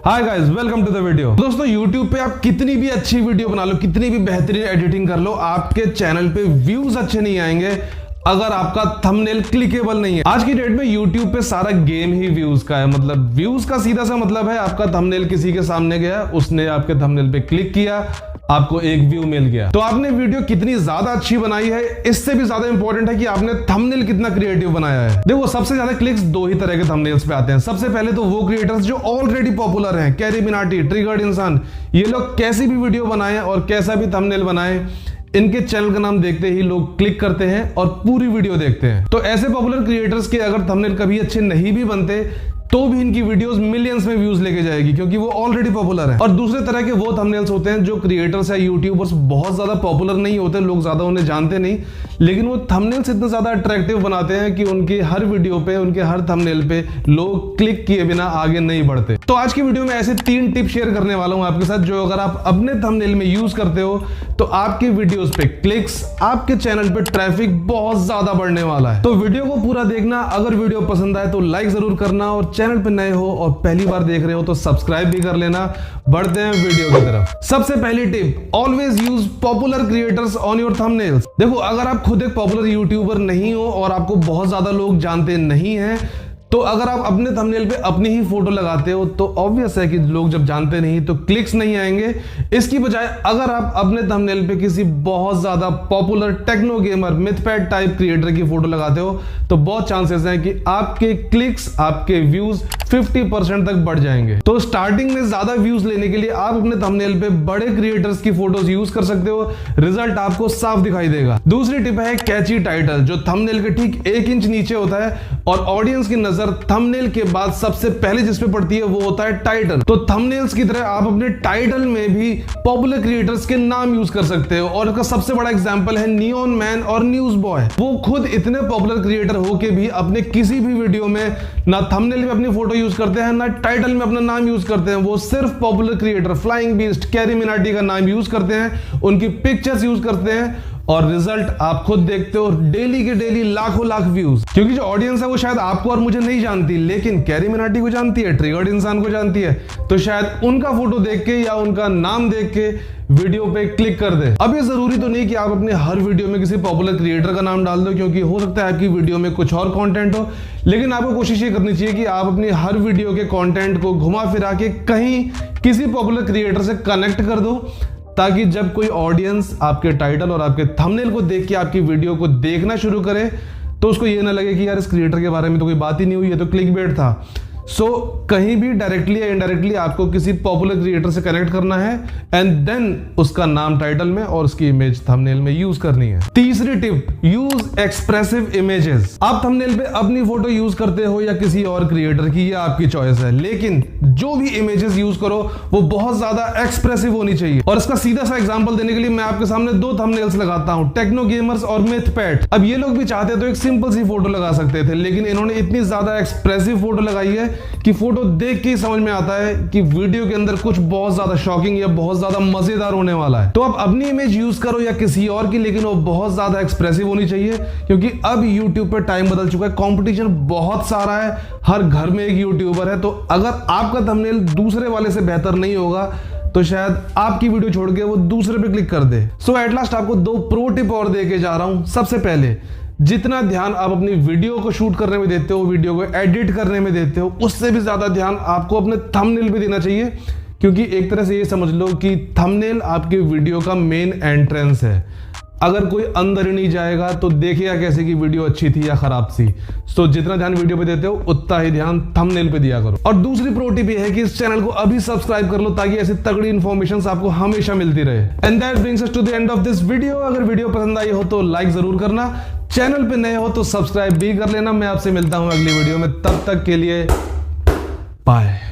Hi guys, welcome to the video. दोस्तों YouTube पे आप कितनी भी अच्छी वीडियो बना लो, कितनी भी बेहतरीन एडिटिंग कर लो, आपके चैनल पे व्यूज अच्छे नहीं आएंगे अगर आपका थंबनेल क्लिकेबल नहीं है। आज की डेट में YouTube पे सारा गेम ही व्यूज का है। मतलब व्यूज का सीधा सा मतलब है आपका थंबनेल किसी के सामने गया, उसने आपके थंबनेल पे क्लिक किया, आपको एक व्यू मिल गया। तो आपने वीडियो कितनी ज्यादा अच्छी बनाई है, इससे भी ज्यादा इंपॉर्टेंट है कि आपने थंबनेल कितना क्रिएटिव बनाया है। देखो, सबसे ज्यादा क्लिक्स दो ही तरह के थंबनेल्स पे आते हैं। सबसे पहले तो वो क्रिएटर्स जो ऑलरेडी पॉपुलर हैं, कैरी मिनाटी, ट्रिगर्ड इंसान, ये लोग कैसी भी वीडियो बनाएं और कैसा भी थंबनेल बनाएं, इनके चैनल का नाम देखते ही लोग क्लिक करते हैं और पूरी वीडियो देखते हैं। तो ऐसे पॉपुलर क्रिएटर्स के अगर थंबनेल कभी अच्छे नहीं भी बनते तो भी इनकी वीडियोस मिलियंस में व्यूज लेके जाएगी, क्योंकि वो ऑलरेडी पॉपुलर है। और दूसरे तरह के वो थंबनेल्स होते हैं जो क्रिएटर्स या यूट्यूबर्स बहुत ज्यादा पॉपुलर नहीं होते, लोग ज्यादा उन्हें जानते नहीं, लेकिन वो थंबनेल्स इतने ज्यादा अट्रैक्टिव बनाते हैं कि उनके हर वीडियो पे, उनके हर थंबनेल पे लोग क्लिक किए बिना आगे नहीं बढ़ते। तो आज की वीडियो में ऐसे 3 टिप शेयर करने वाला हूं आपके साथ, जो अगर आप अपने थंबनेल में यूज करते हो तो आपके वीडियोस पे क्लिक्स, आपके चैनल पे ट्रैफिक बहुत ज्यादा बढ़ने वाला है। तो वीडियो को पूरा देखना। अगर वीडियो पसंद आए तो लाइक जरूर करना, और चैनल पे नए हो और पहली बार देख रहे हो तो सब्सक्राइब भी कर लेना। बढ़ते हैं वीडियो की तरफ। सबसे पहली tip, always use popular creators on your thumbnails. देखो, अगर आप खुद एक पॉपुलर यूट्यूबर नहीं हो और आपको बहुत ज्यादा लोग जानते नहीं हैं, तो अगर आप अपने थंबनेल पे अपनी ही फोटो लगाते हो तो ऑब्वियस है कि लोग जब जानते नहीं तो क्लिक्स नहीं आएंगे। इसकी बजाय अगर आप अपने थंबनेल पे किसी बहुत ज्यादा popular techno gamer, Mythpat type creator की फोटो लगाते हो तो बहुत चांसेस हैं कि आपके क्लिक्स, आपके व्यूज 50% तक बढ़ जाएंगे। तो स्टार्टिंग में ज्यादा व्यूज लेने के लिए आप अपने थंबनेल पे बड़े क्रिएटर्स की फोटोज यूज कर सकते हो, रिजल्ट आपको साफ दिखाई देगा। दूसरी टिप है कैची टाइटल, जो थंबनेल के ठीक 1 इंच नीचे होता है और ऑडियंस की नजर थंबनेल के बाद सबसे पहले जिस पे पड़ती है वो होता है टाइटल। तो थंबनेल्स की तरह आप अपने टाइटल में भी पॉपुलर क्रिएटर्स के नाम यूज कर सकते हो, और इसका सबसे बड़ा एग्जांपल है नियॉन मैन और न्यूज बॉय। वो खुद इतने पॉपुलर क्रिएटर होके भी अपने किसी भी वीडियो में ना थंबनेल में अपनी फोटो यूज करते हैं, ना टाइटल में अपना नाम यूज करते हैं। वो सिर्फ popular creator flying beast, carry Minati का नाम यूज करते हैं, उनकी पिक्चर्स यूज करते हैं, और रिजल्ट आप खुद देखते हो, डेली के डेली लाखों लाख व्यूज। क्योंकि जो ऑडियंस है वो शायद आपको और मुझे नहीं जानती, लेकिन कैरी मिनाटी को जानती है, ट्रिगर्ड इंसान को जानती है, तो शायद उनका फोटो देख के या उनका नाम देख के वीडियो पे क्लिक कर दे। अब ये जरूरी तो नहीं कि आप अपने हर वीडियो में किसी पॉपुलर क्रिएटर का नाम डाल दो, क्योंकि हो सकता है आपकी वीडियो में कुछ और कंटेंट हो, लेकिन आपको कोशिश ये करनी चाहिए कि आप अपनी हर वीडियो के कंटेंट को घुमा फिरा के कहीं किसी पॉपुलर क्रिएटर से कनेक्ट कर दो, ताकि जब कोई ऑडियंस आपके टाइटल और आपके थंबनेल को देख के आपकी वीडियो को देखना शुरू करे तो उसको ये ना लगे कि यार इस क्रिएटर के बारे में तो कोई बात ही नहीं हुई, ये तो क्लिकबेट था। सो कहीं भी डायरेक्टली या इनडायरेक्टली आपको किसी पॉपुलर क्रिएटर से कनेक्ट करना है, एंड देन उसका नाम टाइटल में और उसकी इमेज थंबनेल में यूज करनी है। तीसरी टिप, यूज एक्सप्रेसिव इमेजेस। आप थंबनेल पे अपनी फोटो यूज करते हो या किसी और क्रिएटर की, ये आपकी चॉइस है, लेकिन जो भी इमेजेस यूज करो वो बहुत ज्यादा एक्सप्रेसिव होनी चाहिए। और इसका सीधा सा एग्जांपल देने के लिए मैं आपके सामने 2 थंबनेल्स लगाता हूं, टेक्नो गेमर्स और मिथपैट। अब ये लोग भी चाहते तो एक सिंपल सी फोटो लगा सकते थे, लेकिन इन्होंने इतनी ज्यादा एक्सप्रेसिव फोटो लगाई है कि फोटो देख के ही समझ में आता है कि वीडियो के अंदर कुछ बहुत ज्यादा शॉकिंग या बहुत ज्यादा मजेदार होने वाला है। तो आप अपनी इमेज यूज करो या किसी और की, लेकिन वो बहुत ज्यादा एक्सप्रेसिव होनी चाहिए, क्योंकि अब YouTube पे टाइम बदल चुका है, कंपटीशन बहुत सारा है, हर घर में एक यूट्यूबर है। तो अगर आपका थंबनेल दूसरे वाले से बेहतर नहीं होगा तो शायद आपकी वीडियो छोड़ के वो दूसरे पे क्लिक कर दे। सो एट लास्ट आपको 2 प्रो टिप और दे के जा रहा हूं। सबसे पहले, जितना ध्यान आप अपनी वीडियो को शूट करने में देते हो, वीडियो को एडिट करने में देते हो, उससे भी ज्यादा ध्यान आपको अपने थंबनेल पे देना चाहिए, क्योंकि एक तरह से ये समझ लो कि थंबनेल आपके वीडियो का मेन एंट्रेंस है। अगर कोई अंदर ही नहीं जाएगा तो देखेगा कैसे कि वीडियो अच्छी थी या खराब थी। तो जितना ध्यान वीडियो पे देते हो उतना ही ध्यान थंबनेल पे दिया करो। और दूसरी प्रो टिप ये है कि इस चैनल को अभी सब्सक्राइब कर लो, ताकि ऐसी तगड़ी इंफॉर्मेशन आपको हमेशा मिलती रहे। And that brings us to the end of this video. अगर वीडियो पसंद आई हो तो लाइक जरूर करना, चैनल पे नए हो तो सब्सक्राइब भी कर लेना। मैं आपसे मिलता हूं अगली वीडियो में, तब तक के लिए बाय।